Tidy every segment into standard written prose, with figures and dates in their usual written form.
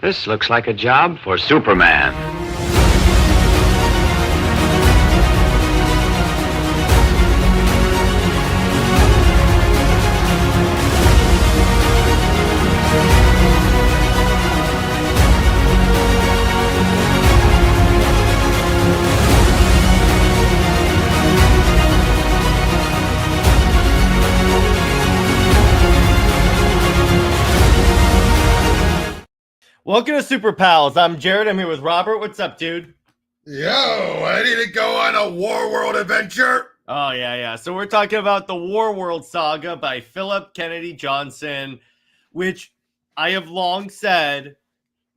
This looks like a job for Superman. Welcome to Super Pals. I'm Jared. I'm here with Robert. What's up, dude? Yo, ready to go on a Warworld adventure? Oh, yeah. So we're talking about the Warworld Saga by Phillip Kennedy Johnson, which I have long said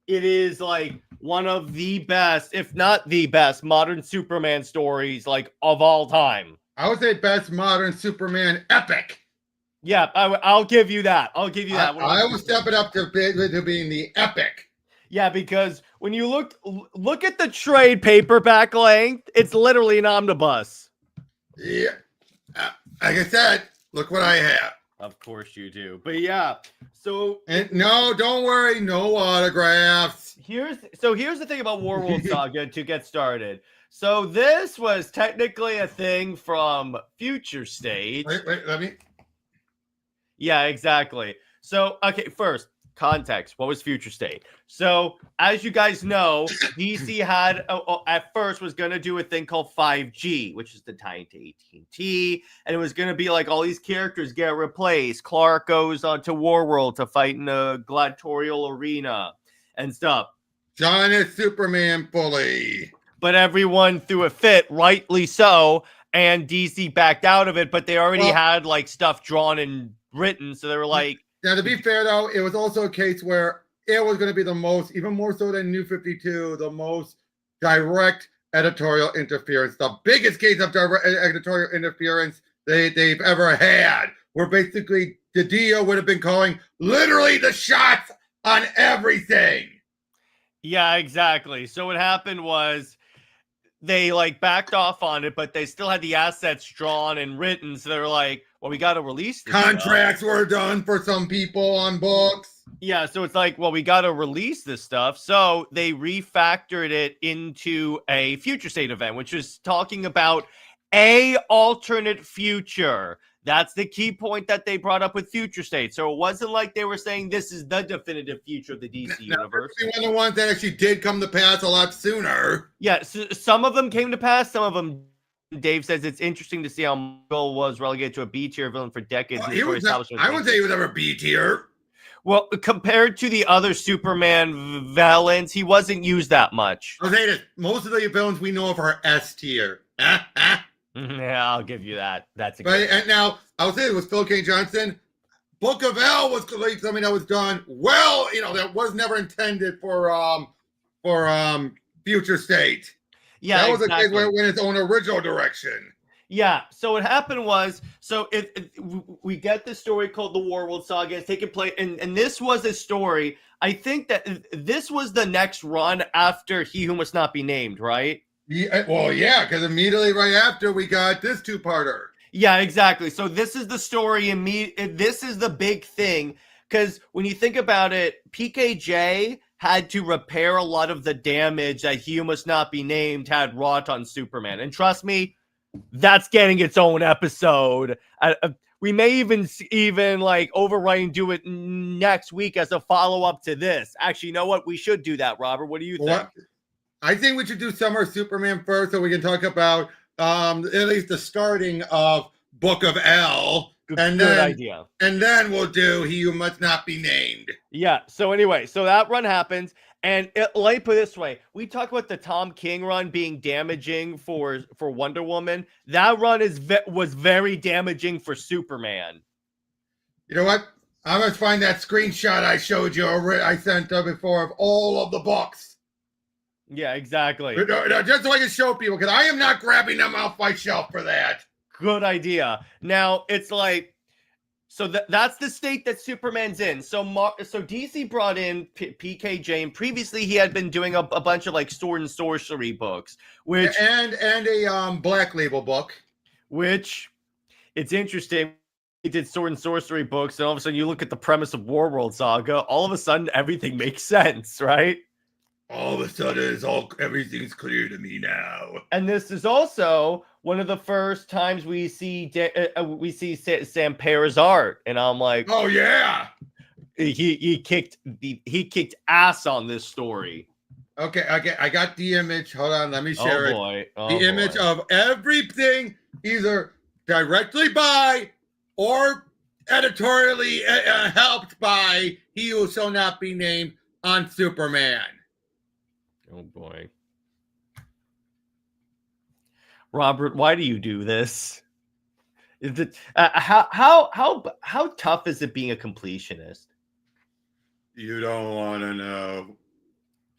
it is like one of the best, if not the best, modern Superman stories like of all time. I would say best modern Superman epic. Yeah, I'll give you that. I will step it up to being the epic. Yeah, because when you look at the trade paperback length, it's literally an omnibus. Yeah, like I said, look what I have. Of course you do, but yeah. So no, don't worry, no autographs. Here's the thing about Warworld Saga to get started. So this was technically a thing from Future State. Wait, let me. Yeah, exactly. So, okay, first, context. What was Future State? So, as you guys know, DC had, at first, was going to do a thing called 5G, which is the tie into AT&T, and it was going to be like all these characters get replaced. Clark goes on to Warworld to fight in a gladiatorial arena and stuff. John is Superman fully. But everyone threw a fit, rightly so, and DC backed out of it, but they already had, like, stuff drawn and written, so they were like... Now, to be fair, though, it was also a case where it was going to be the most, even more so than New 52, the most direct editorial interference, the biggest case of direct editorial interference they've ever had, where basically the deal would have been calling literally the shots on everything. Yeah, exactly. So what happened was they like backed off on it, but they still had the assets drawn and written. So they were like, well, we got to release this Contracts were done for some people on books. Yeah, so it's like, well, we got to release this stuff. So they refactored it into a Future State event, which is talking about a alternate future. That's the key point that they brought up with Future State. So it wasn't like they were saying this is the definitive future of the DC universe. One of the ones that actually did come to pass a lot sooner. Yeah, so some of them came to pass. Some of them, Dave says, it's interesting to see how Mongul was relegated to a B-tier villain for decades. I wouldn't say he was ever B-tier. Well, compared to the other Superman villains, he wasn't used that much. I'll say this. Most of the villains we know of are S-tier. Yeah, I'll give you that. That's a good. And now, I'll say it was Phil K. Johnson. Book of L was something that was done well, that was never intended for Future State. Yeah, that was a case where it went its own original direction. Yeah, so what happened was, we get this story called the Warworld Saga. It's taking place, and this was a story. I think that this was the next run after He Who Must Not Be Named, right? Yeah, well, yeah, because immediately right after we got this two-parter. Yeah, exactly. So this is the story, this is the big thing, because when you think about it, PKJ had to repair a lot of the damage that He Who Must Not Be Named had wrought on Superman. And trust me, that's getting its own episode. We may even like overwrite and do it next week as a follow-up to this. Actually, you know what? We should do that, Robert. What do you think? I think we should do Summer Superman first so we can talk about at least the starting of Book of L. Good idea. And then we'll do He Who Must Not Be Named. Yeah. So anyway, so that run happens. And let me put it this way. We talk about the Tom King run being damaging for Wonder Woman. That run was very damaging for Superman. You know what? I'm going to find that screenshot I showed you, I sent before, of all of the books. Yeah, exactly. Just so I can show people, because I am not grabbing them off my shelf for that. Good idea. Now, it's like, so that's the state that Superman's in. So DC brought in PKJ, and previously he had been doing a bunch of like sword and sorcery books, which and a Black Label book, which it's interesting. did sword and sorcery books, and all of a sudden you look at the premise of Warworld Saga, all of a sudden everything makes sense, right? All of a sudden, everything's clear to me now. And this is also one of the first times we see Sam Pear's art, and I'm like, oh yeah, he kicked ass on this story. Okay, I got the image. Hold on, let me share it. The image of everything, either directly by or editorially helped by he who shall not be named on Superman. Oh boy. Robert, why do you do this? Is it how tough is it being a completionist? You don't want to know.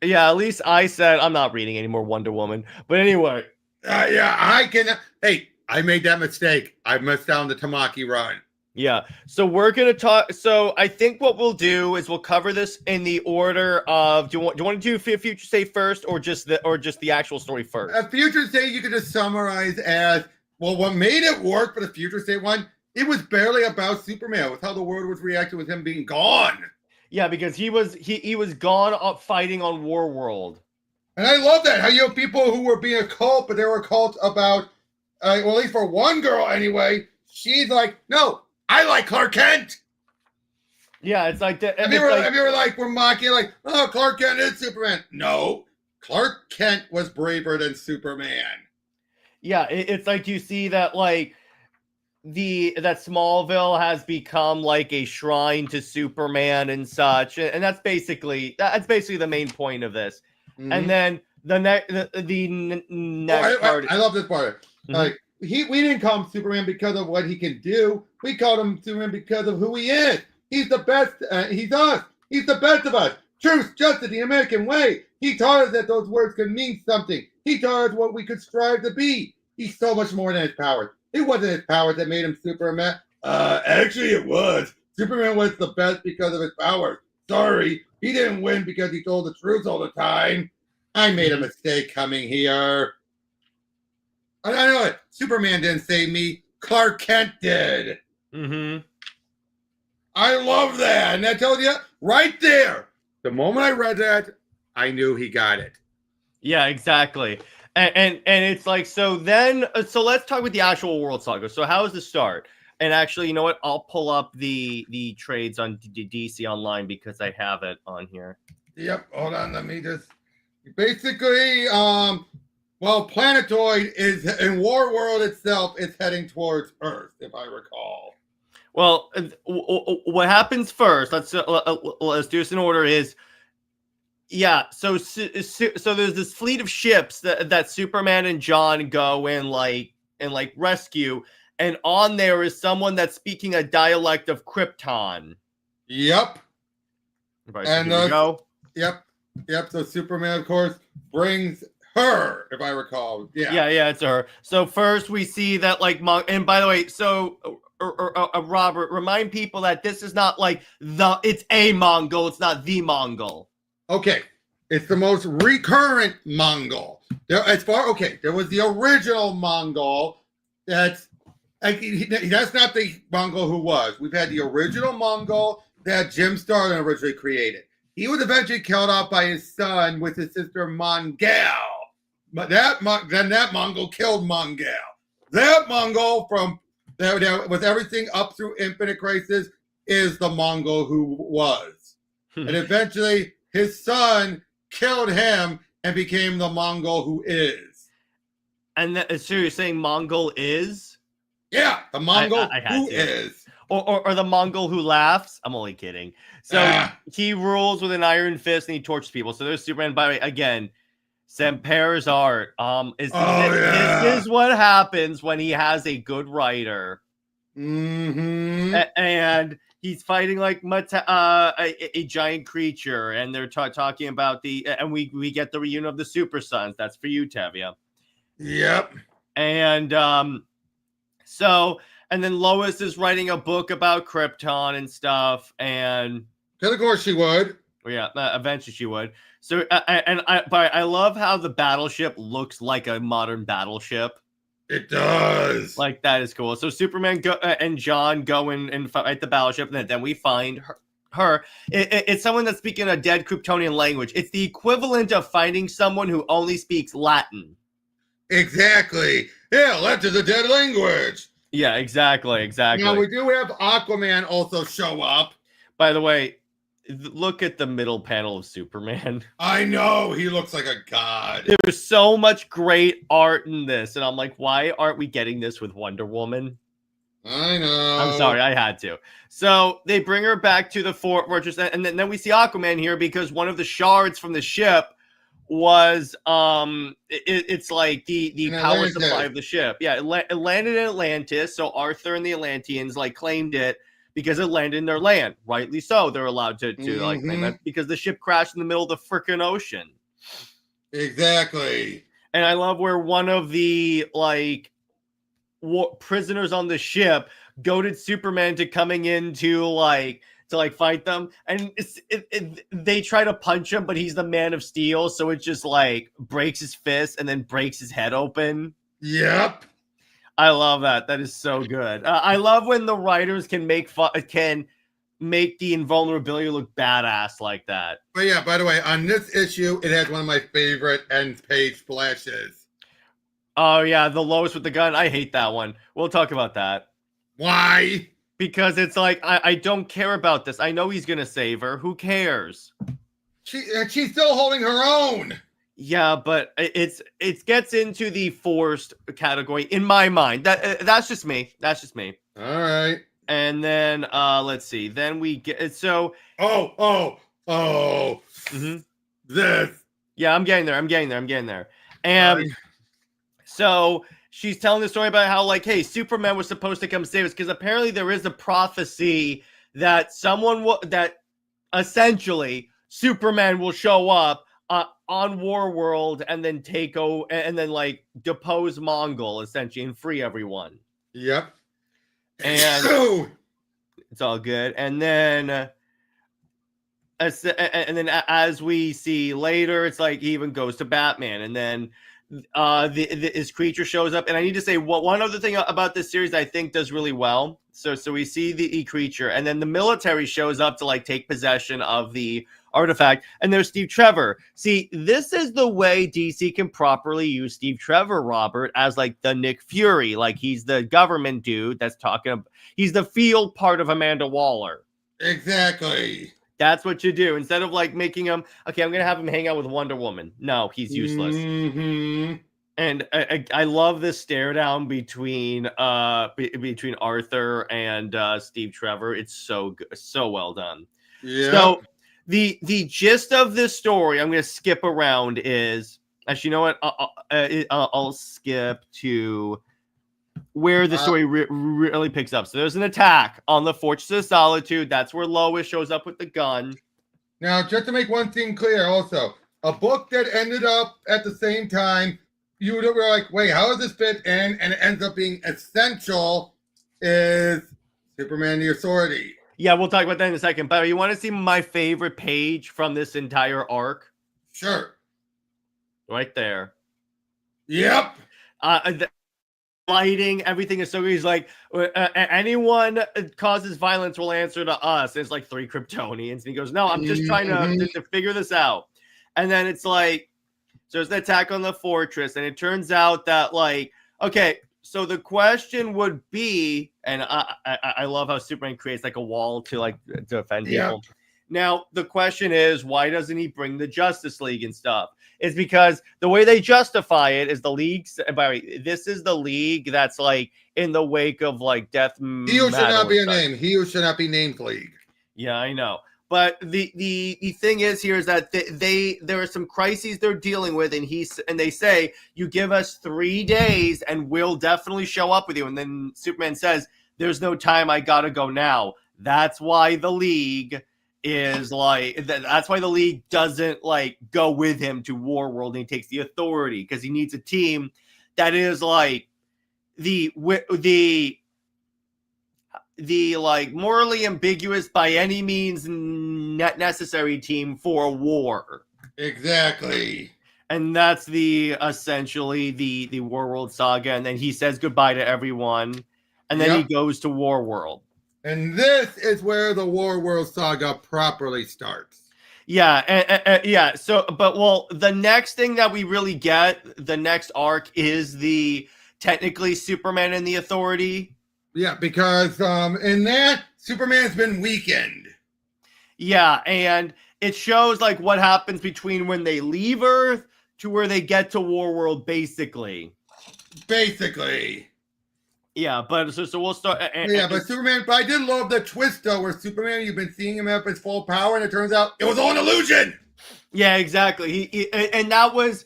Yeah, at least I said I'm not reading any more Wonder Woman. But anyway. Yeah, I can. Hey, I made that mistake. I missed down the Tamaki run. Yeah, so we're gonna talk. So I think what we'll do is we'll cover this in the order of. Do you want to do Future State first, or just the actual story first? Future State you could just summarize as well. What made it work for the Future State one? It was barely about Superman. It was how the world was reacting with him being gone. Yeah, because he was gone up fighting on Warworld. And I love that how you have people who were being a cult, but they were a cult about. Well, at least for one girl anyway. She's like, no. I like Clark Kent. Yeah, it's like that. Have you ever like we're mocking like, oh, Clark Kent is Superman? No, Clark Kent was braver than Superman. Yeah, it's like you see that like that Smallville has become like a shrine to Superman and such, and that's basically the main point of this. Mm-hmm. And then the next part. I love this part. Mm-hmm. Like. We didn't call him Superman because of what he can do. We called him Superman because of who he is. He's the best. He's us. He's the best of us. Truth, justice, the American way. He taught us that those words could mean something. He taught us what we could strive to be. He's so much more than his powers. It wasn't his powers that made him Superman. Actually, it was. Superman was the best because of his powers. Sorry, he didn't win because he told the truth all the time. I made a mistake coming here. I know it. Superman didn't save me. Clark Kent did. Mm-hmm. I love that. And I told you right there. The moment I read that, I knew he got it. Yeah, exactly. And it's like, so then, so let's talk with the actual World Saga. So how is the start? And actually, you know what? I'll pull up the trades on DC Online because I have it on here. Yep. Hold on. Let me just basically, well, Planetoid is in Warworld itself is heading towards Earth, if I recall. Well, what happens first? Let's do this in order. Is yeah. So there's this fleet of ships that Superman and John go and rescue, and on there is someone that's speaking a dialect of Krypton. Yep. Right, so and go. Yep. So Superman, of course, brings her, if I recall. Yeah, it's her. So first we see that and by the way, so Robert, remind people that this is not like it's a Mongol, it's not the Mongol. Okay, it's the most recurrent Mongol. There was the original Mongol. That's not the Mongol who was. We've had the original Mongol that Jim Starlin originally created. He was eventually killed off by his son with his sister Mongol. But that Mongol killed Mongol. That Mongol with everything up through Infinite Crisis is the Mongol who was. And eventually his son killed him and became the Mongol who is. And so you're saying Mongol is? Yeah, the Mongol who is. Or the Mongol who laughs. I'm only kidding. So he rules with an iron fist and he tortures people. So there's Superman. By the way, again, Samper's art. This is what happens when he has a good writer. Mm-hmm. And he's fighting like a giant creature, and they're talking about and we get the reunion of the Super Sons. That's for you, Tevia. Yep. And and then Lois is writing a book about Krypton and stuff, and of course she would. Yeah, eventually she would. So but I love how the battleship looks like a modern battleship. It does. Like, that is cool. So Superman and John go and fight the battleship, and then we find her. It's someone that's speaking a dead Kryptonian language. It's the equivalent of finding someone who only speaks Latin. Exactly. Yeah, Latin's a dead language. Yeah, exactly. Now, we do have Aquaman also show up. By the way, look at the middle panel of Superman. I know, he looks like a god. There's so much great art in this, and I'm like, why aren't we getting this with Wonder Woman? I know. I'm sorry, I had to. So they bring her back to the fortress, and then we see Aquaman here because one of the shards from the ship was it's like the power supply of the ship. Yeah, it landed in Atlantis, so Arthur and the Atlanteans like claimed it because it landed in their land. Rightly so, they're allowed to like claim it because the ship crashed in the middle of the freaking ocean. Exactly. And I love where one of the like prisoners on the ship goaded Superman to coming in to fight them, and they try to punch him, but he's the Man of Steel, so it just like breaks his fist and then breaks his head open. Yep. I love that. That is so good. I love when the writers can make the invulnerability look badass like that. But yeah, by the way, on this issue, it has one of my favorite end page splashes. Oh yeah, the Lois with the gun. I hate that one. We'll talk about that. Why? Because it's like, I don't care about this. I know he's going to save her. Who cares? She's still holding her own. Yeah, but it gets into the forced category in my mind. That's just me. That's just me. All right. And then, let's see. Then we get, so. This. Yeah, I'm getting there. And so she's telling the story about how, like, hey, Superman was supposed to come save us because apparently there is a prophecy that that essentially Superman will show up on Warworld and then take over and then like depose Mongul essentially and free everyone. Yep. And it's all good. And then as we see later, it's like he even goes to Batman, and then his creature shows up. And I need to say one other thing about this series I think does really well. So we see the creature, and then the military shows up to like take possession of the artifact, and there's Steve Trevor. See, this is the way DC can properly use Steve Trevor, Robert, as like the Nick Fury. Like, he's the government dude that's talking. He's the field part of Amanda Waller. Exactly. That's what you do. Instead of like making him, okay, I'm going to have him hang out with Wonder Woman. No, he's useless. Mm-hmm. And I love this stare down between Arthur and Steve Trevor. It's so good, so well done. Yeah. So the gist of this story, I'm going to skip around, is actually, you know what? I'll skip to where the story really picks up. So there's an attack on the Fortress of Solitude. That's where Lois shows up with the gun. Now, just to make one thing clear, also, a book that ended up at the same time, you were like, wait, how does this fit in? And it ends up being essential is Superman the Authority. Yeah, we'll talk about that in a second. But you want to see my favorite page from this entire arc? Sure. Right there. Yep. The lighting, everything is so good. He's like, anyone causes violence will answer to us. It's like 3 Kryptonians. And he goes, no, I'm just trying to figure this out. And then it's like, so there's an attack on the fortress. And it turns out that, like, okay, so the question would be, and I love how Superman creates like a wall to like defend people. Now, the question is, why doesn't he bring the Justice League and stuff? It's because the way they justify it is the league's, by the way, this is the league that's like in the wake of like death. He who should not be a name. He who should not be named league. Yeah, I know. But the thing is here is that there are some crises they're dealing with, and they say, you give us 3 days and we'll definitely show up with you. And then Superman says, there's no time, I gotta go now. That's why the league is like, that's why the league doesn't like go with him to Warworld, and he takes the authority because he needs a team that is like the like morally ambiguous by any means necessary team for a war. Exactly. And that's essentially the Warworld Saga, and then he says goodbye to everyone, and then he goes to Warworld. And this is where the Warworld Saga properly starts. Yeah, yeah. So, the next thing that we really get, the next arc, is technically Superman and the Authority. Yeah, because in that, Superman's been weakened. Yeah, and it shows like what happens between when they leave Earth to where they get to Warworld, basically. Yeah, but so we'll start. But Superman. But I did love the twist though, where Superman, you've been seeing him at his full power, and it turns out it was all an illusion. Yeah, exactly. And that was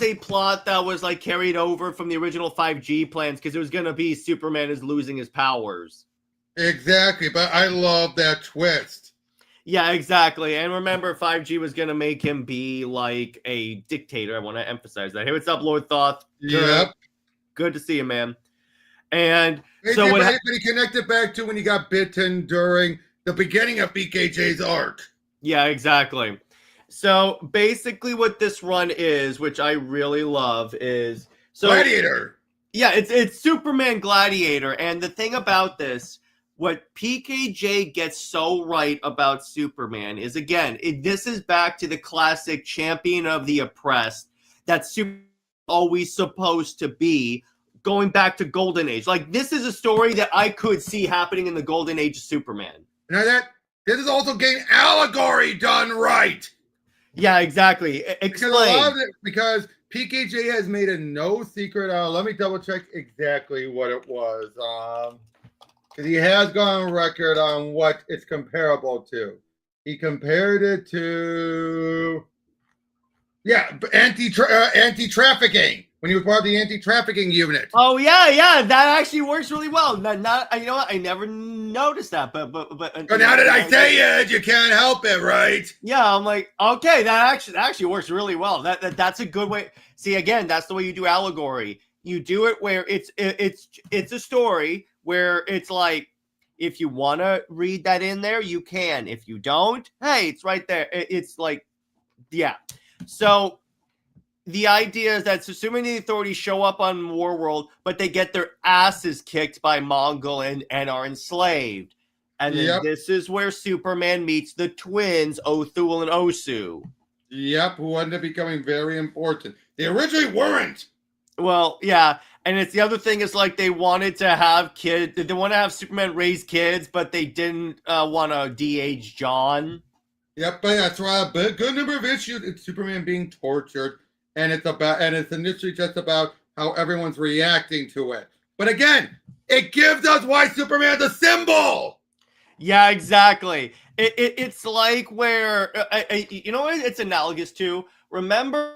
a plot that was like carried over from the original 5G plans, because it was going to be Superman is losing his powers. Exactly, but I love that twist. Yeah, exactly. And remember, 5G was going to make him be like a dictator. I want to emphasize that. Hey, what's up, Lord Thoth? Yep. Good to see you, man. And but he connected back to when he got bitten during the beginning of BKJ's arc. Yeah, exactly. So basically what this run is, which I really love, is Gladiator. Yeah, it's Superman Gladiator. And the thing about this, what PKJ gets so right about Superman is, again, this is back to the classic champion of the oppressed that Superman always supposed to be, going back to Golden Age. Like, this is a story that I could see happening in the Golden Age of Superman. Now this is also getting allegory done right. Yeah, exactly. Explain. Because PKJ has made it no secret. Let me double check exactly what it was. Because he has gone on record on what it's comparable to. He compared it to, anti-trafficking, when he was part of the anti-trafficking unit. Oh yeah, that actually works really well. Not you know what? I never noticed that, but now that I say it, you can't help it, right? Yeah, I'm like, okay, that actually works really well. That's a good way. See, again, that's the way you do allegory. You do it where it's a story where it's like, if you want to read that in there, you can. If you don't, hey, it's right there. It's like, yeah. So the idea is that Superman and the Authority show up on Warworld, but they get their asses kicked by Mongul and are enslaved. And then this is where Superman meets the twins, Othul and Osu. Yep, who ended up becoming very important. They originally weren't. Well, yeah. And it's the other thing is, like, they wanted to have kids. They want to have Superman raise kids, but they didn't want to de-age John. Yep, but that's right. A good number of issues. It's Superman being tortured, and it's initially just about how everyone's reacting to it. But again, it gives us why Superman's a symbol. Yeah, exactly. It's like where you know what it's analogous to. Remember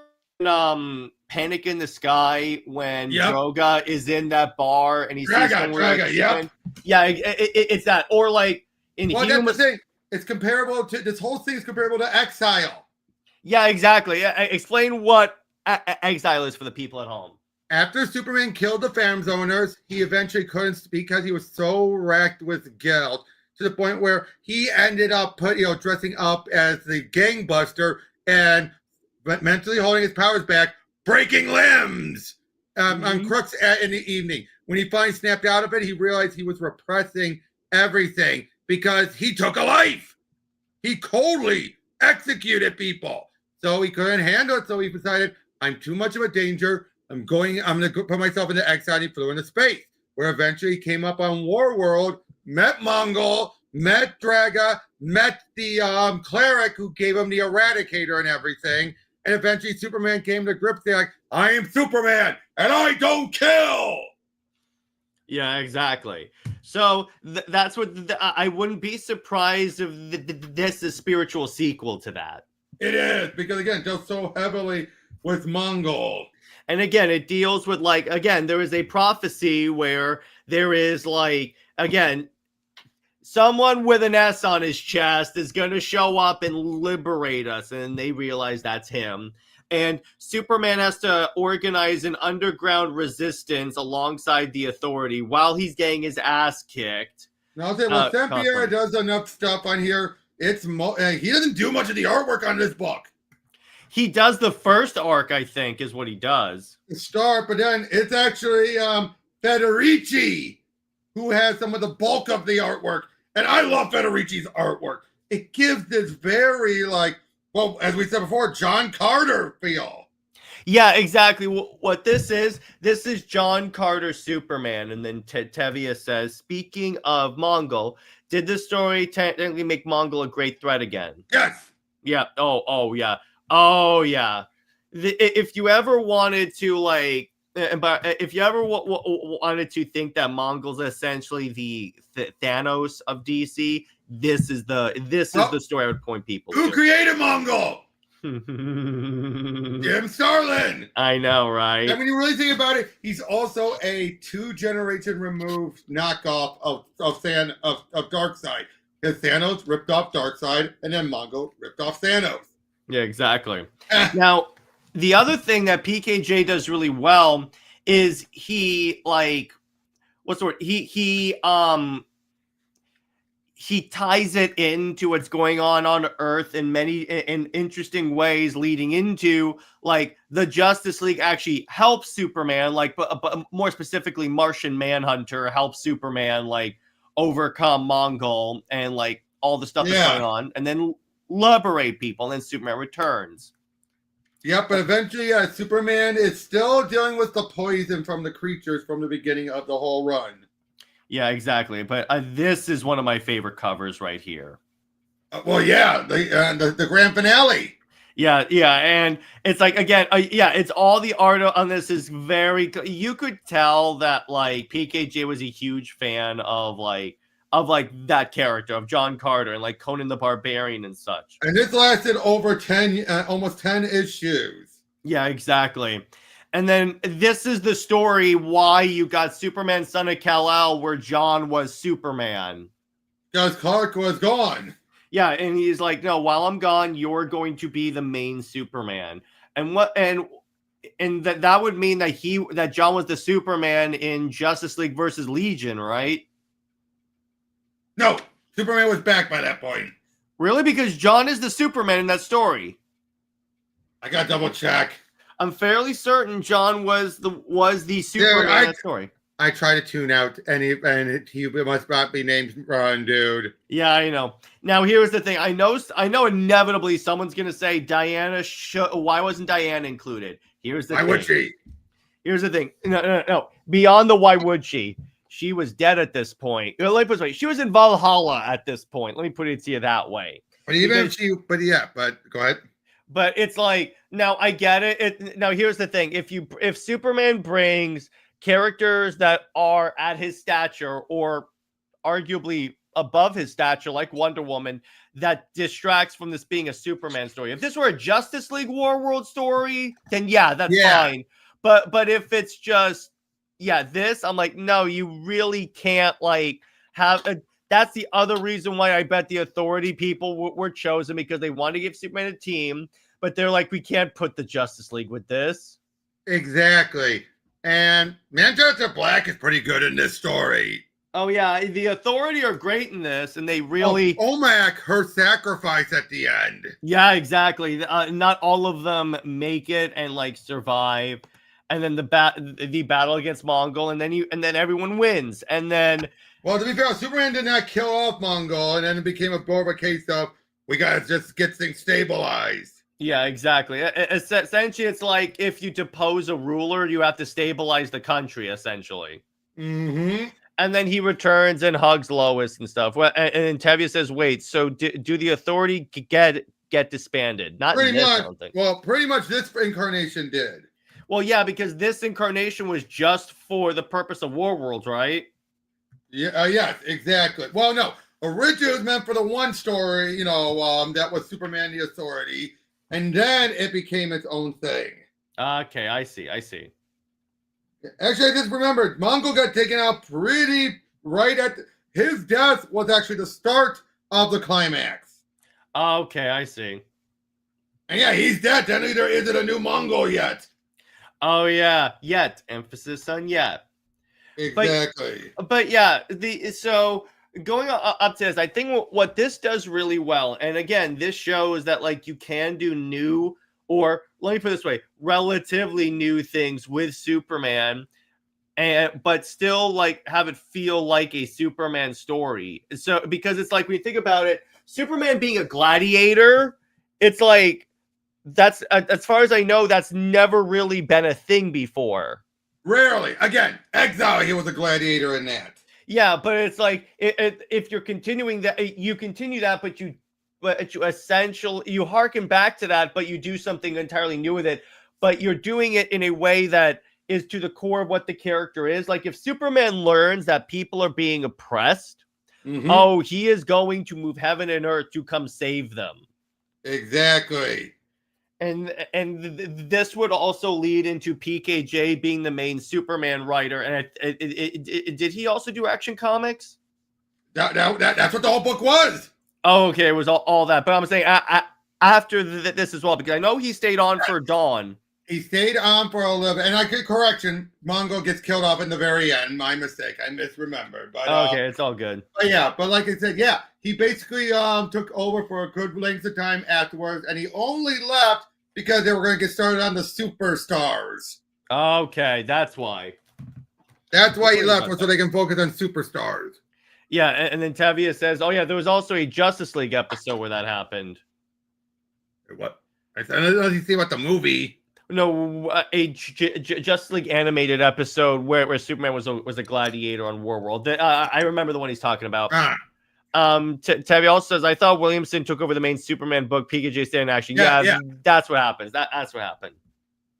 Panic in the Sky when Droga is in that bar and he sees Droga, yeah, it's that. Or like in that's the thing. It's comparable to this whole thing is comparable to Exile. Yeah, exactly. Explain what Exile is for the people at home. After Superman killed the farms owners, he eventually couldn't speak because he was so wrecked with guilt, to the point where he ended up dressing up as the gangbuster and mentally holding his powers back, breaking limbs on crooks in the evening. When he finally snapped out of it, he realized he was repressing everything because he took a life. He coldly executed people. So he couldn't handle it. So he decided, I'm too much of a danger. I'm going to put myself into exile. And he flew into space, where eventually he came up on Warworld, met Mongul, met Draga, met the cleric who gave him the Eradicator and everything. And eventually Superman came to grips. They're like, I am Superman and I don't kill. Yeah, exactly. So that's what I wouldn't be surprised if this is a spiritual sequel to that. It is, because again, it deals so heavily with Mongul. And again, it deals with, like, again, there is a prophecy where there is, like, again, someone with an S on his chest is going to show up and liberate us. And they realize that's him. And Superman has to organize an underground resistance alongside the Authority while he's getting his ass kicked. Now, I'll say, well, Sampierre does enough stuff on here. He doesn't do much of the artwork on this book. He does the first arc, I think, is what he does. Start, but then it's actually Federici who has some of the bulk of the artwork. And I love Federici's artwork. It gives this very, like, well, as we said before, John Carter feel. Yeah, exactly. What this is John Carter Superman. And then Tevia says, speaking of Mongul, did this story technically make Mongul a great threat again? Yes. Yeah. Oh, yeah. Oh, yeah. If you ever wanted to, like, but if you ever wanted to think that Mongul's essentially the Thanos of DC, this is the story I would point people to. Who created Mongul? Jim Starlin. I know, right? And when you really think about it, he's also a 2-generation removed knockoff of Darkseid. Because Thanos ripped off Darkseid, and then Mongul ripped off Thanos. Yeah, exactly. Now, the other thing that PKJ does really well is he, like, what's the word? He ties it into what's going on Earth in many interesting ways, leading into, like, the Justice League actually helps Superman, like, but more specifically, Martian Manhunter helps Superman, like, overcome Mongul and, like, all the stuff that's going on, and then liberate people, and then Superman returns. Yep, but eventually, Superman is still dealing with the poison from the creatures from the beginning of the whole run. Yeah, exactly. But this is one of my favorite covers right here. Well, yeah, the grand finale. Yeah, and it's like, again, it's all the art on this is very. You could tell that, like, PKJ was a huge fan of that character of John Carter and, like, Conan the Barbarian and such. And this lasted over almost 10 issues. Yeah, exactly. And then this is the story why you got Superman, Son of Kal-El, where John was Superman. Because Clark was gone. Yeah, and he's like, no, while I'm gone, you're going to be the main Superman. And that would mean that John was the Superman in Justice League versus Legion, right? No, Superman was back by that point. Really? Because John is the Superman in that story. I got to double check. I'm fairly certain John was the Superman in that story. I try to tune out he must not be named Ron, dude. Yeah, I know. Now here's the thing. I know inevitably someone's gonna say Diana. Why wasn't Diana included? Here's the thing. Why would she? Here's the thing. No. Beyond the why would she? She was dead at this point. Let me put it this way. She was in Valhalla at this point. Let me put it to you that way. But but go ahead. But it's like, now I get it. Now here's the thing. If Superman brings characters that are at his stature or arguably above his stature, like Wonder Woman, that distracts from this being a Superman story. If this were a Justice League Warworld story, then that's fine. But if it's just this, I'm like, no, you really can't, like, have a. That's the other reason why I bet the Authority people were chosen, because they want to give Superman a team, but they're like, we can't put the Justice League with this. Exactly. And Manchester Black is pretty good in this story. Oh, yeah. The Authority are great in this, and they really... Omak, her sacrifice at the end. Yeah, exactly. Not all of them make it and, like, survive. And then the battle against Mongul, and then everyone wins. And then... Well, to be fair, Superman did not kill off Mongul, and then it became more of a case of, we gotta just get things stabilized. Yeah, exactly. Essentially, it's like if you depose a ruler, you have to stabilize the country, essentially. Mm-hmm. And then he returns and hugs Lois and stuff. Well, and Tevia says, wait, so do the Authority get disbanded? Not pretty in this, much. I don't think. Well, pretty much this incarnation did. Well, yeah, because this incarnation was just for the purpose of Warworld, right? Yeah, yes, exactly. Well, no. Originally it was meant for the one story, that was Superman the Authority. And then it became its own thing. Okay, I see. Actually, I just remembered, Mongul got taken out pretty right at... his death was actually the start of the climax. Okay, I see. And yeah, he's dead. Then there isn't a new Mongul yet. Oh, yeah. Yet. Emphasis on yet. Exactly. But yeah, so going up to this, I think what this does really well, and again, this shows that, like, you can do new or let me put it this way, relatively new things with Superman, but still like have it feel like a Superman story. So because it's like when you think about it, Superman being a gladiator, it's like that's as far as I know, that's never really been a thing before. Rarely. Again, Exile, he was a gladiator in that. Yeah, but it's like if you're continuing that, you continue that, but you essentially you harken back to that, but you do something entirely new with it. But you're doing it in a way that is to the core of what the character is. Like if Superman learns that people are being oppressed, oh, he is going to move heaven and earth to come save them. Exactly. And this would also lead into PKJ being the main Superman writer. And did he also do Action Comics? That's what the whole book was. Oh, okay, it was all that. But I'm saying after this as well, because I know he stayed on for Dawn. He stayed on for a little bit. And I could correction, Mongul gets killed off in the very end. My mistake. I misremembered. But okay, it's all good. But yeah, but like I said, yeah, he basically took over for a good length of time afterwards, and he only left because they were going to get started on the Superstars. Okay, that's why. That's why he left, so they can focus on Superstars. Yeah, and then Tevia says, oh yeah, there was also a Justice League episode where that happened. What? I said, I didn't see about the movie. No, a Justice League animated episode where Superman was a gladiator on Warworld. I remember the one he's talking about. Tevia also says, I thought Williamson took over the main Superman book, PKJ stayed in action. Yeah, that's what happens. That's what happened.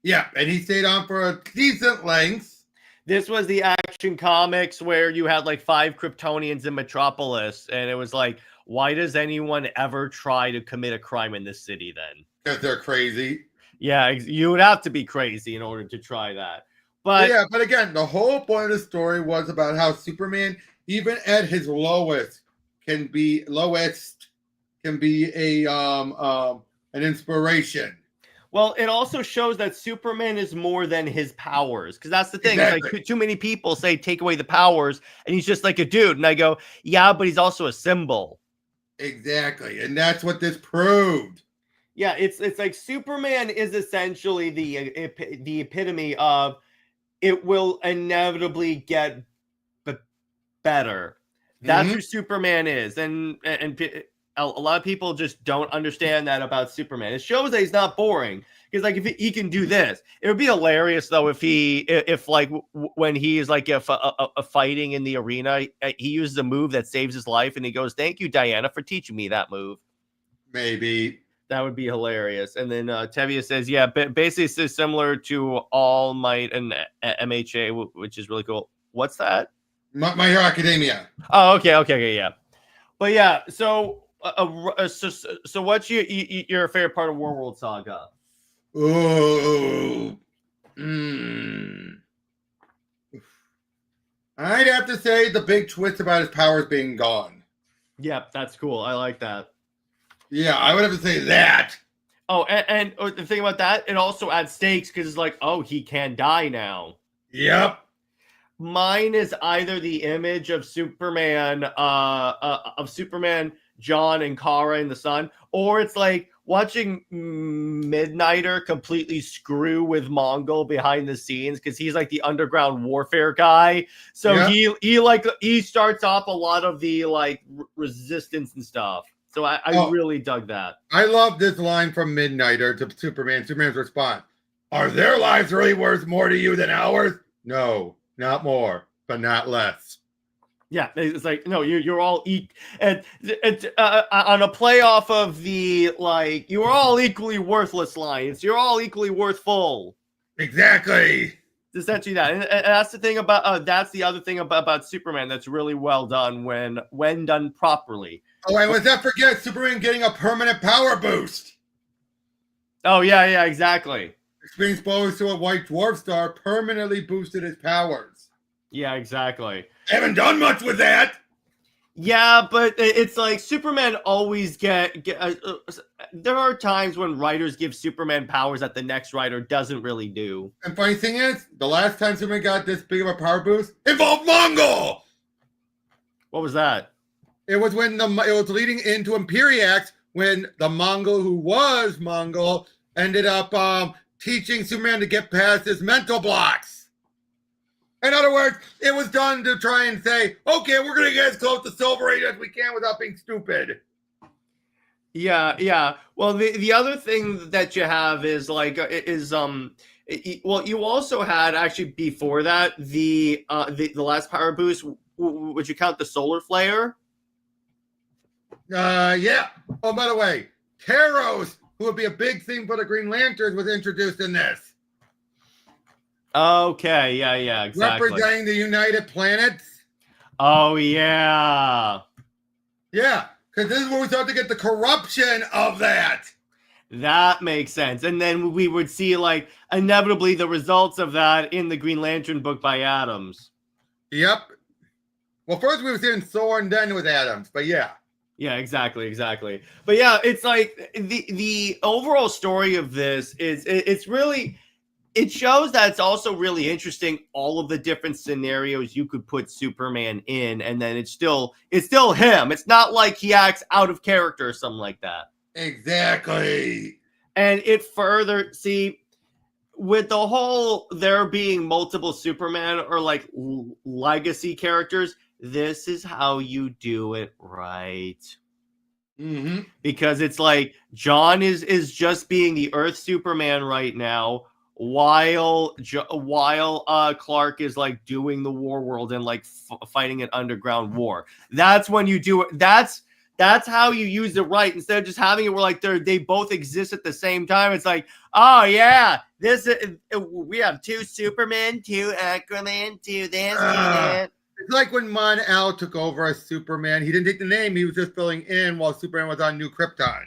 Yeah, and he stayed on for a decent length. This was the Action Comics where you had like 5 Kryptonians in Metropolis, and it was like, why does anyone ever try to commit a crime in this city then? Because they're crazy. Yeah, you would have to be crazy in order to try that. But again, the whole point of the story was about how Superman, even at his lowest, can be a an inspiration. Well, it also shows that Superman is more than his powers, because that's the thing. Exactly. It's like too many people say take away the powers, and he's just like a dude. And I go, yeah, but he's also a symbol. Exactly, and that's what this proved. Yeah, it's like Superman is essentially the epitome of it will inevitably get better. That's who Superman is, and a lot of people just don't understand that about Superman. It shows that he's not boring, because like if he can do this, it would be hilarious though if like when he's like fighting in the arena, he uses a move that saves his life, and he goes, "Thank you, Diana, for teaching me that move." Maybe. That would be hilarious. And then Tevia says, yeah, basically it's similar to All Might and MHA, which is really cool. What's that? My Hero Academia. Oh, okay, yeah. But yeah, so what's your favorite part of Warworld Saga? Ooh. I'd have to say the big twist about his powers being gone. Yeah, that's cool. I like that. Yeah, I would have to say that. Oh, and the thing about that, it also adds stakes, because it's like, oh, he can die now. Yep. Mine is either the image of Superman, John and Kara in the sun, or it's like watching Midnighter completely screw with Mongul behind the scenes, because he's like the underground warfare guy. So he starts off a lot of the like resistance and stuff. So I really dug that. I love this line from Midnighter to Superman. Superman's response: "Are their lives really worth more to you than ours? No, not more, but not less." Yeah, it's like, no, you're all and on a play off of the like, you're all equally worthless lines. You're all equally worthful. Exactly. Essentially that, and that's the thing about that's the other thing about Superman that's really well done when done properly. Oh, and let's not forget Superman getting a permanent power boost. Oh yeah, exactly. Being exposed to a white dwarf star permanently boosted his powers. Yeah, exactly. Haven't done much with that. Yeah, but it's like Superman always there are times when writers give Superman powers that the next writer doesn't really do. And funny thing is, the last time Superman got this big of a power boost involved Mongul. What was that? It was when it was leading into Imperiax, when the Mongul who was Mongul ended up teaching Superman to get past his mental blocks. In other words, it was done to try and say, okay, we're going to get as close to Silver Age as we can without being stupid. Yeah. Well, the other thing that you have is like well, you also had actually before that the last power boost. Would you count the solar flare? Yeah. Oh, by the way, Taros, who would be a big thing for the Green Lanterns, was introduced in this. Okay. Yeah. Exactly. Representing the United Planets. Oh yeah. Yeah, because this is where we start to get the corruption of that. That makes sense. And then we would see, like, inevitably the results of that in the Green Lantern book by Adams. Yep. Well, first we were seeing Thor and then with Adams, but yeah. Yeah, exactly. But yeah, it's like the overall story of this is it's really, it shows that it's also really interesting all of the different scenarios you could put Superman in, and then it's still him. It's not like he acts out of character or something like that. Exactly. And it further, see, with the whole there being multiple Superman or like legacy characters, this is how you do it right. Mm-hmm. Because it's like John is just being the Earth Superman right now, while Clark is like doing the Warworld and like fighting an underground war. That's when you do it. That's how you use it right. Instead of just having it where like they both exist at the same time. It's like, oh yeah, we have two Superman, two Aquaman, two this, two that. It's like when Mon-El took over as Superman. He didn't take the name. He was just filling in while Superman was on New Krypton.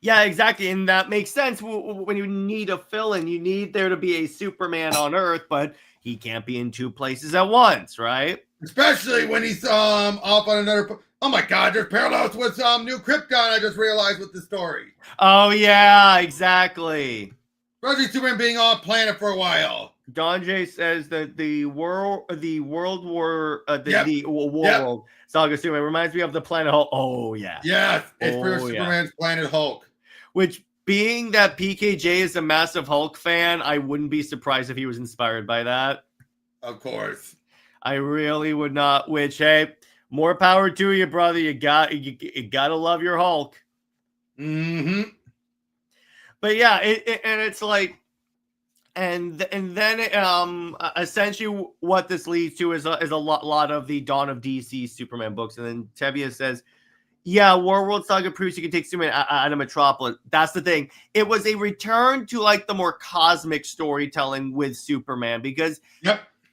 Yeah, exactly. And that makes sense. When you need a fill-in, you need there to be a Superman on Earth, but he can't be in two places at once, right? Especially when he's off on another... Oh my God, there's parallels with New Krypton, I just realized with the story. Oh yeah, exactly. Especially Superman being off planet for a while. Don J says that the Warworld Saga Superman reminds me of the Planet Hulk. Oh yeah. Yes, it's for Superman's Planet Hulk. Which, being that PKJ is a massive Hulk fan, I wouldn't be surprised if he was inspired by that. Of course. I really would not. Which, hey, more power to you, brother. You gotta love your Hulk. Mm-hmm. But yeah, and it's like, and then essentially what this leads to is a lot of the Dawn of DC Superman books. And then Tebia says, yeah, Warworld Saga proves you can take Superman out of Metropolis. That's the thing. It was a return to like the more cosmic storytelling with Superman, because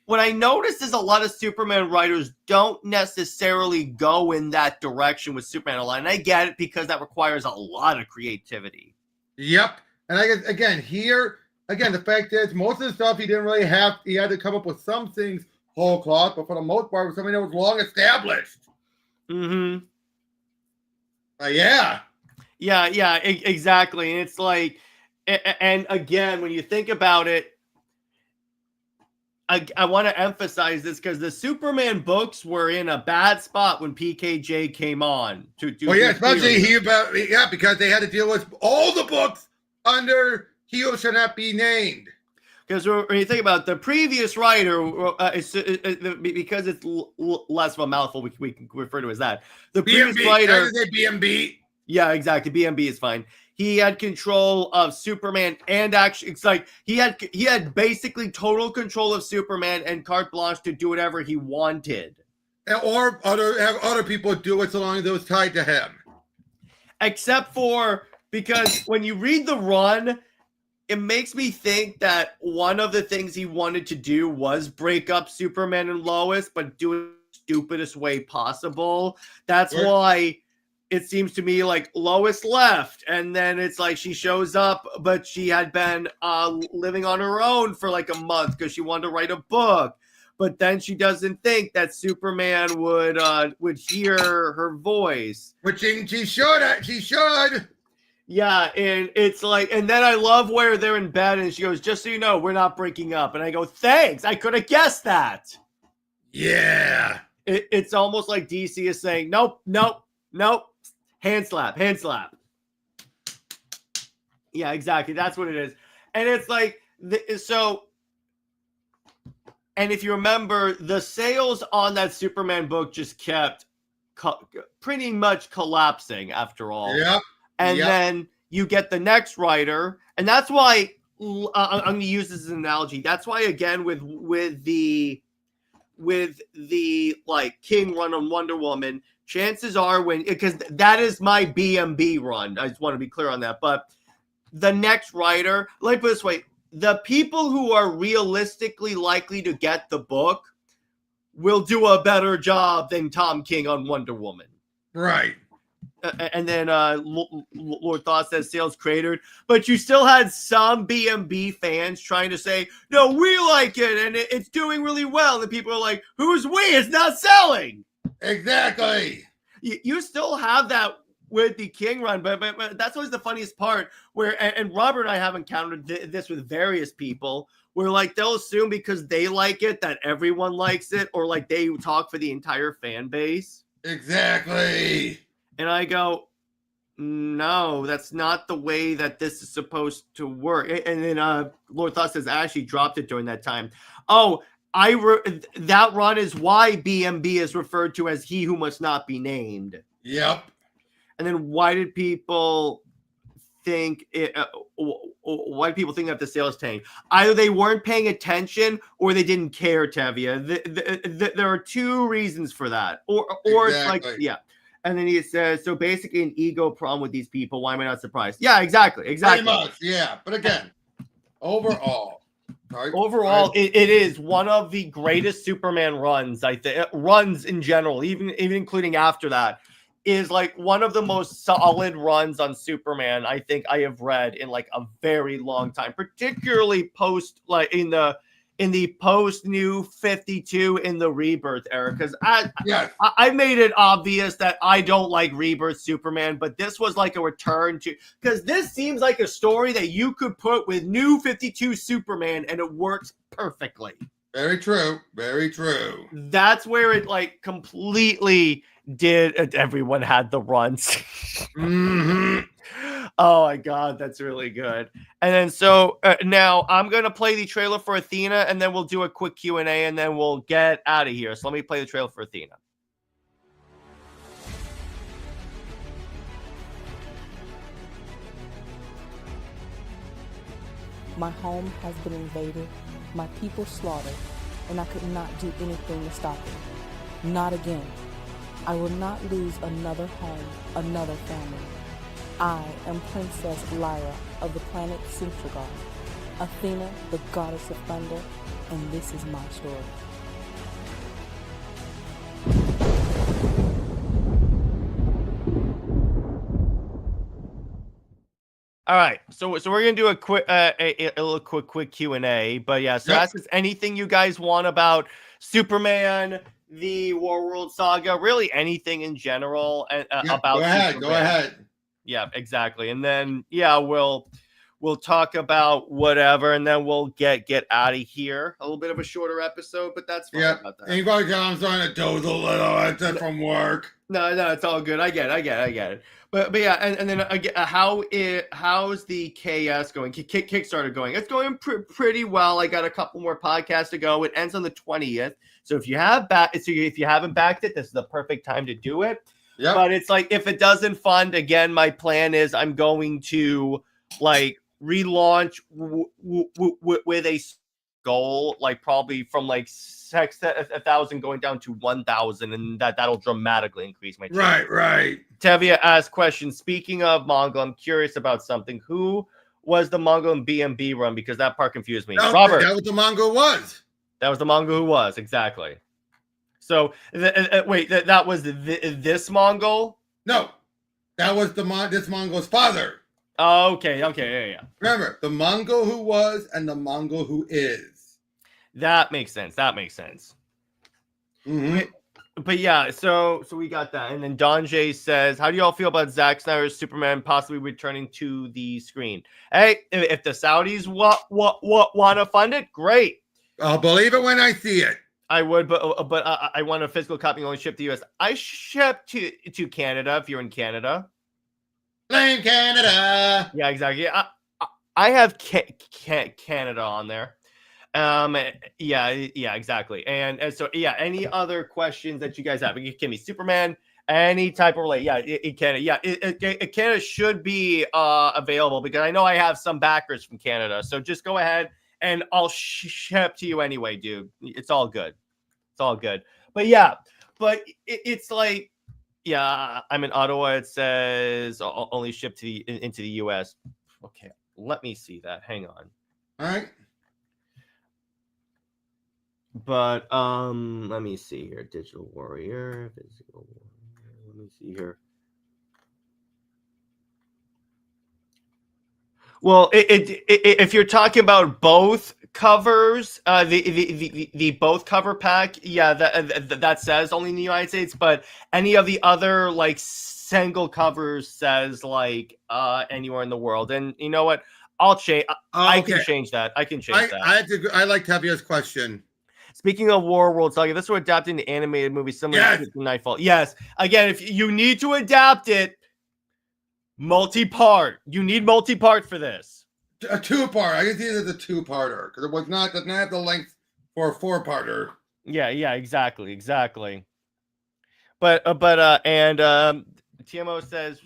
what I noticed is a lot of Superman writers don't necessarily go in that direction with Superman a lot. And I get it, because that requires a lot of creativity. Yep. And I guess, again, the fact is, most of the stuff he didn't really have, he had to come up with some things whole cloth, but for the most part, it was something that was long established. Mm-hmm. Yeah, exactly. And it's like, and again, when you think about it, I want to emphasize this because the Superman books were in a bad spot when PKJ came on. Especially because they had to deal with all the books under He Who Shall Not Be Named. Because when you think about the previous writer, because it's less of a mouthful, we can refer to as that. The previous writer, I say BMB. Yeah, exactly. BMB is fine. He had control of Superman, and actually, it's like he had basically total control of Superman and carte blanche to do whatever he wanted, or have other people do it so long as it was tied to him. Except for, because when you read the run, it makes me think that one of the things he wanted to do was break up Superman and Lois, but do it the stupidest way possible. That's why it seems to me like Lois left, and then it's like she shows up, but she had been living on her own for like a month because she wanted to write a book. But then she doesn't think that Superman would hear her voice. Which she should. She should. Yeah, and it's like, and then I love where they're in bed, and she goes, "Just so you know, we're not breaking up." And I go, "Thanks, I could have guessed that." Yeah. It's almost like DC is saying, "Nope. Hand slap. Yeah, exactly. That's what it is. And it's like, so, and if you remember, the sales on that Superman book just kept pretty much collapsing after all. Yep. And then you get the next writer, and that's why I'm going to use this as an analogy. That's why, again, with the like King run on Wonder Woman, chances are because that is my BMB run. I just want to be clear on that. But the next writer, let me put it this way, the people who are realistically likely to get the book will do a better job than Tom King on Wonder Woman. Right. And then Lord Thought says sales cratered, but you still had some BMB fans trying to say, no, we like it and it's doing really well. And people are like, who's we? It's not selling. Exactly. You still have that with the King run, but that's always the funniest part where, and Robert and I have encountered this with various people where like they'll assume because they like it that everyone likes it, or like they talk for the entire fan base. Exactly. And I go, no, that's not the way that this is supposed to work. And then Lord Thought says, I actually dropped it during that time. Oh, that run is why BMB is referred to as he who must not be named. Yep. And then why did people think why do people think that the sales tanked? Either they weren't paying attention or they didn't care, Tevia. There are two reasons for that. Or Exactly. It's like, yeah. And then he says, so basically an ego problem with these people. Why am I not surprised? Yeah, exactly. Pretty much, yeah. But again, overall, it is one of the greatest Superman runs, I think, runs in general, even including after that, is like one of the most solid runs on Superman I think I have read in like a very long time, particularly post like in the post New 52 in the Rebirth era, because I made it obvious that I don't like Rebirth Superman, but this was like a return to, because this seems like a story that you could put with New 52 Superman and it works perfectly. Very true. Very true. That's where it like completely did. Everyone had the runs. Mm-hmm. Oh my God, that's really good. And then so now I'm going to play the trailer for Athena, and then we'll do a quick Q&A, and then we'll get out of here. So let me play the trailer for Athena. My home has been invaded, my people slaughtered, and I could not do anything to stop it. Not again. I will not lose another home, another family. I am Princess Lyra of the planet Sintragar, Athena, the goddess of thunder, and this is my story. All right, so we're gonna do a quick a little quick Q&A, but yeah, so ask us anything you guys want about Superman, the Warworld Saga, really anything in general about Superman. Go ahead. Yeah, exactly. And then we'll talk about whatever, and then we'll get out of here. A little bit of a shorter episode, but that's fine. Yeah, about that. anybody I'm starting to doze a little. That's from work. No, it's all good. I get it. But yeah, and then again, how's the KS going? Kickstarter going? It's going pretty well. I got a couple more podcasts to go. It ends on the 20th. So if you haven't backed it, this is the perfect time to do it. Yeah. But it's like, if it doesn't fund, again, my plan is I'm going to like relaunch with a goal, like probably from like 1,000 going down to 1,000, and that'll dramatically increase my channel. Right. Tevia asked question. Speaking of Mongul, I'm curious about something. Who was the Mongul and BMB run? Because that part confused me. No, Robert. That was the Mongul was. That was the Mongul who was, exactly. So, wait, that was this Mongul? No, that was this Mongul's father. Oh, okay, yeah. Remember, the Mongul who was and the Mongul who is. That makes sense. Mm-hmm. But yeah, so we got that. And then Don J says, how do y'all feel about Zack Snyder's Superman possibly returning to the screen? Hey, if the Saudis want to fund it, great. I'll believe it when I see it. I would, but I want a physical copy only shipped to the US. I ship to Canada if you're in Canada. Blame Canada. Yeah, exactly. I have Canada on there. Yeah, exactly. And so yeah, any other questions that you guys have? You can be Superman, any type of relate. Yeah, it Canada. Yeah, it Canada should be available because I know I have some backers from Canada. So just go ahead and I'll ship to you anyway, dude. It's all good. It's all good. But yeah, it's like, yeah, I'm in Ottawa. It says only shipped to into the U.S. Okay, let me see that. Hang on. All right. But let me see here. Digital Warrior, Physical Warrior. Let me see here. Well, if you're talking about both covers, the both cover pack, yeah, that says only in the United States. But any of the other like single covers says like anywhere in the world. And you know what? I'll change. I can change that. I can change that. I like Tavia's question. Speaking of Warworld Saga, this was adapted into animated movie similar to Nightfall. Yes. Again, if you need to adapt it, multi-part. You need multi-part for this. A two-part. I can see it as a two-parter because it doesn't have the length for a four-parter. Yeah, exactly. But TMO says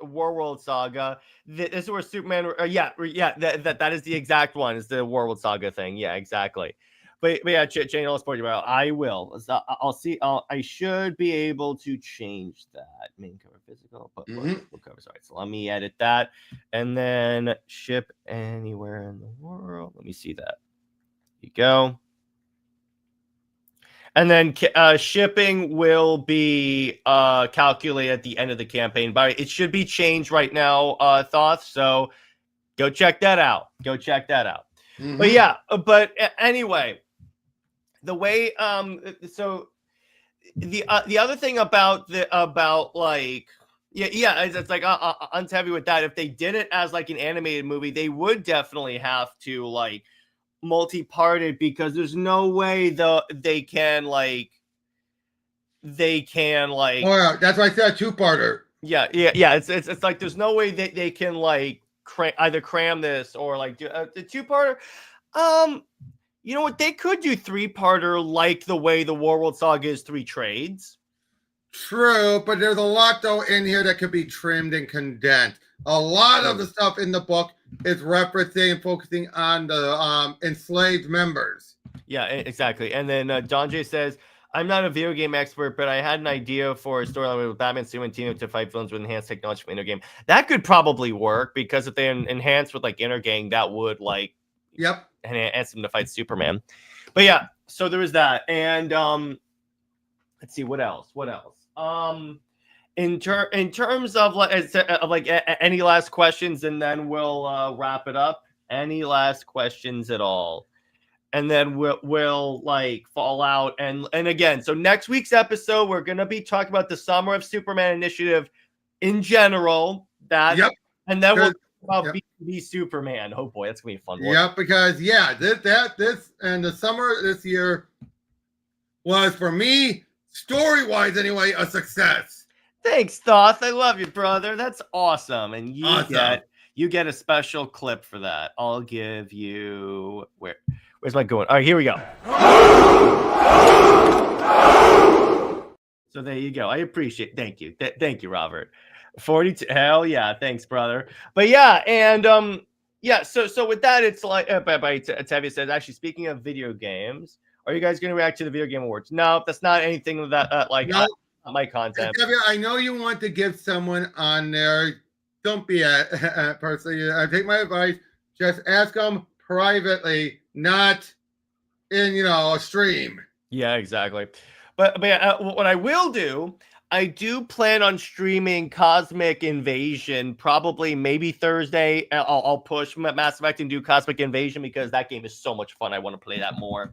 Warworld Saga. This is where Superman. That is the exact one. Is the Warworld Saga thing? Yeah, exactly. But yeah, Jane, I'll support you. I will. I'll see. I should be able to change that main cover physical, but cover. Sorry. So let me edit that, and then ship anywhere in the world. Let me see that. Here you go. And then shipping will be calculated at the end of the campaign. But it should be changed right now, Thoth. So go check that out. But yeah, but anyway, the way so the other thing about like it's like unsavvy with that. If they did it as like an animated movie, they would definitely have to like multi-part it because there's no way they can like oh yeah, that's why I said two-parter. Yeah, it's like there's no way they can like either cram this or like do a two-parter. You know what? They could do three-parter like the way the Warworld Saga is 3 trades. True, but there's a lot though in here that could be trimmed and condensed. A lot of the stuff in the book is referencing and focusing on the enslaved members. Yeah, exactly. And then Don J says, I'm not a video game expert, but I had an idea for a storyline with Batman, Superman team up to fight villains with enhanced technology from Intergame. That could probably work because if they enhance with like Intergang, that would like enhance them to fight Superman. But yeah, so there was that. And let's see what else. In terms of like any last questions, and then we'll wrap it up. Any last questions at all? And then we'll like fall out. And again, so next week's episode, we're gonna be talking about the Summer of Superman initiative in general. And then we'll talk about BB Superman. Oh boy, that's gonna be a fun one. Yep, because this and the summer this year was for me, story-wise anyway, a success. Thanks, Thoth. I love you, brother. That's awesome. And you get a special clip for that. I'll give you where's my going? All right, here we go. So there you go. I appreciate. Thank you. Thank you, Robert. 42. Hell yeah. Thanks, brother. But yeah, and so with that, it's like Tevye says, actually, speaking of video games, are you guys going to react to the Video Game Awards? No, that's not anything that my content. I know you want to give someone on there. Don't be a person. I take my advice. Just ask them privately, not in a stream. Yeah, exactly. But what I will do, I do plan on streaming Cosmic Invasion, probably maybe Thursday. I'll push Mass Effect and do Cosmic Invasion because that game is so much fun. I want to play that more.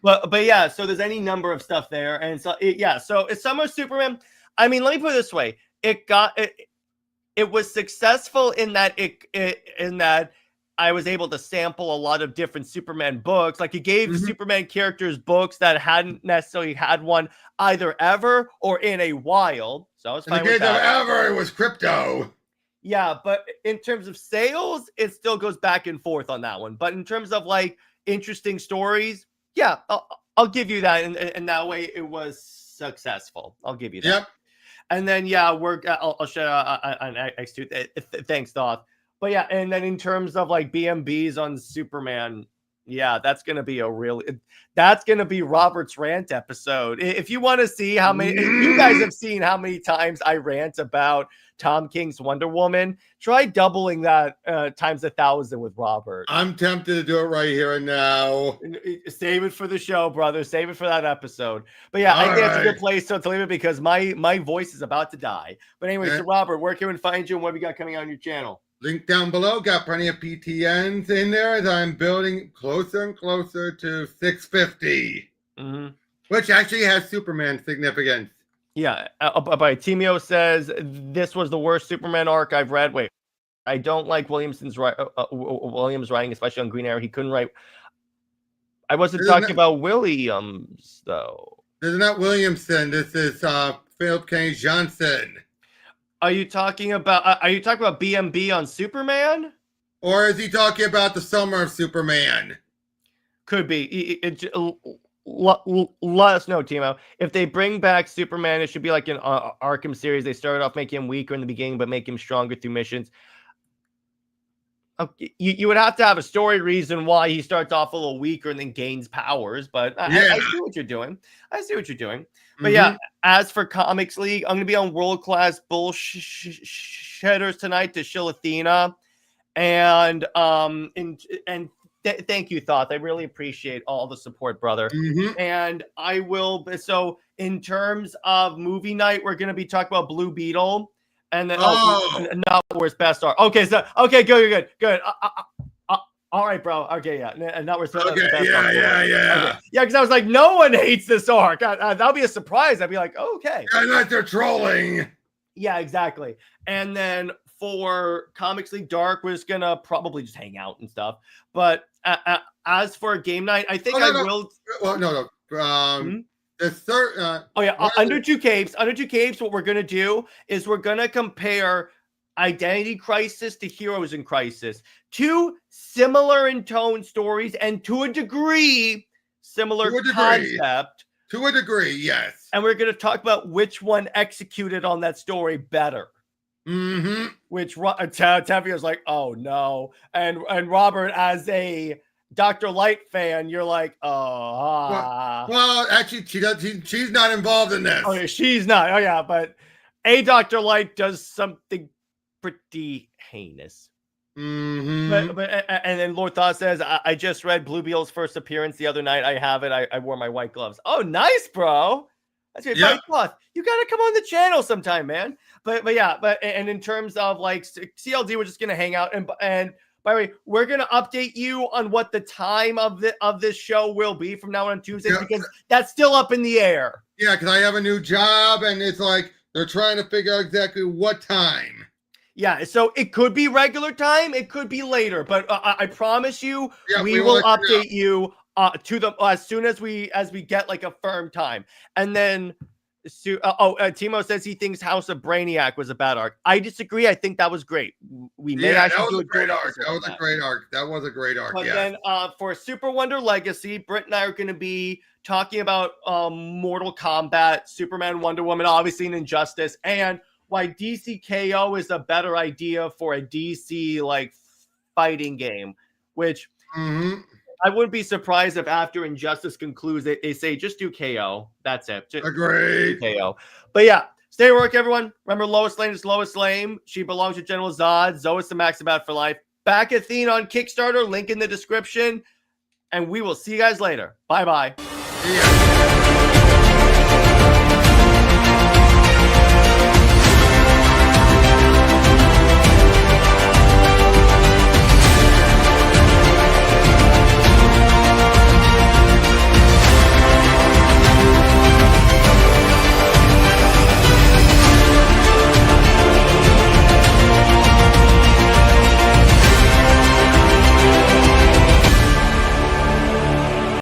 But yeah, so there's any number of stuff there, and so so it's Summer of Superman. I mean, let me put it this way: it was successful in that I was able to sample a lot of different Superman books. Like it gave Superman characters books that hadn't necessarily had one either ever or in a while. So I was fine with that. Ever, it was Crypto. Yeah, but in terms of sales, it still goes back and forth on that one. But in terms of like interesting stories, yeah, I'll give you that. And that way it was successful. I'll give you that. Yep. And then, yeah, I'll shout out on X2. Thanks, Doth. But yeah, and then in terms of like BMBs on Superman, yeah, that's going to be Robert's rant episode. If you want to see how many, if you guys have seen how many times I rant about Tom King's Wonder Woman, try doubling that times 1,000 with Robert. I'm tempted to do it right here and now. Save it for the show, brother. Save it for that episode. But yeah, I think that's a good place to leave it because my voice is about to die. But anyway, so Robert, where can we find you and what we got coming on your channel? Link down below. Got plenty of PTNs in there as I'm building closer and closer to 650, which actually has Superman significance. Yeah, by Timio says this was the worst Superman arc I've read. Wait, I don't like Williams' writing, especially on Green Arrow. He couldn't write. I wasn't talking about Williams though. This is not Williamson. This is Phillip K. Johnson. Are you talking about BMB on Superman? Or is he talking about the Summer of Superman? Could be. Let us know, Timo. If they bring back Superman, it should be like an Arkham series. They started off making him weaker in the beginning, but make him stronger through missions. Okay, you would have to have a story reason why he starts off a little weaker and then gains powers. But I see what you're doing. But yeah, as for Comics League, I'm going to be on World Class Bullshitters tonight to shill Athena. And thank you, Thoth. I really appreciate all the support, brother. And I will. So in terms of movie night, we're going to be talking about Blue Beetle. And then, not where's best art. Okay, so, good. All right, bro. Okay, yeah. And not where's best art. Yeah, because I was like, no one hates this arc. That'll be a surprise. I'd be like, okay. I like they're trolling. Yeah, exactly. And then for Comics League Dark, we're just going to probably just hang out and stuff. But as for a game night, I think I will. Well, no. The third, under two capes, what we're going to do is we're going to compare Identity Crisis to Heroes in Crisis. Two similar in tone stories and to a degree, similar concept. To a degree, yes. And we're going to talk about which one executed on that story better. Which Tevio's like, oh no. And Robert, as a Dr. Light fan, you're like, well, actually, she's not involved in this. Oh, yeah, she's not. Oh, yeah, but Dr. Light does something pretty heinous. And then Lord Thoth says, I just read Blue Beetle's first appearance the other night. I have it. I wore my white gloves. Oh, nice, bro. That's good. Yep. Thoth, you got to come on the channel sometime, man. But in terms of like CLD, we're just going to hang out and by the way, we're going to update you on what the time of this show will be from now on Tuesdays because that's still up in the air. Yeah, because I have a new job and it's like they're trying to figure out exactly what time. Yeah, so it could be regular time, it could be later, but I promise you, we will update you to the as soon as we get like a firm time. And then Timo says he thinks House of Brainiac was a bad arc. I disagree. I think that was great. We may actually do a great arc. That was a great arc. That was a great arc. But then for Super Wonder Legacy, Britt and I are going to be talking about Mortal Kombat, Superman, Wonder Woman, obviously an Injustice, and why DC KO is a better idea for a DC like fighting game, which I wouldn't be surprised if after Injustice concludes, they say just do KO. That's it. Just agreed. KO. But yeah, stay at work, everyone. Remember, Lois Lane is Lois Lane. She belongs to General Zod. Zoe the Max about for life. Back Athene on Kickstarter. Link in the description. And we will see you guys later. Bye-bye. Yeah.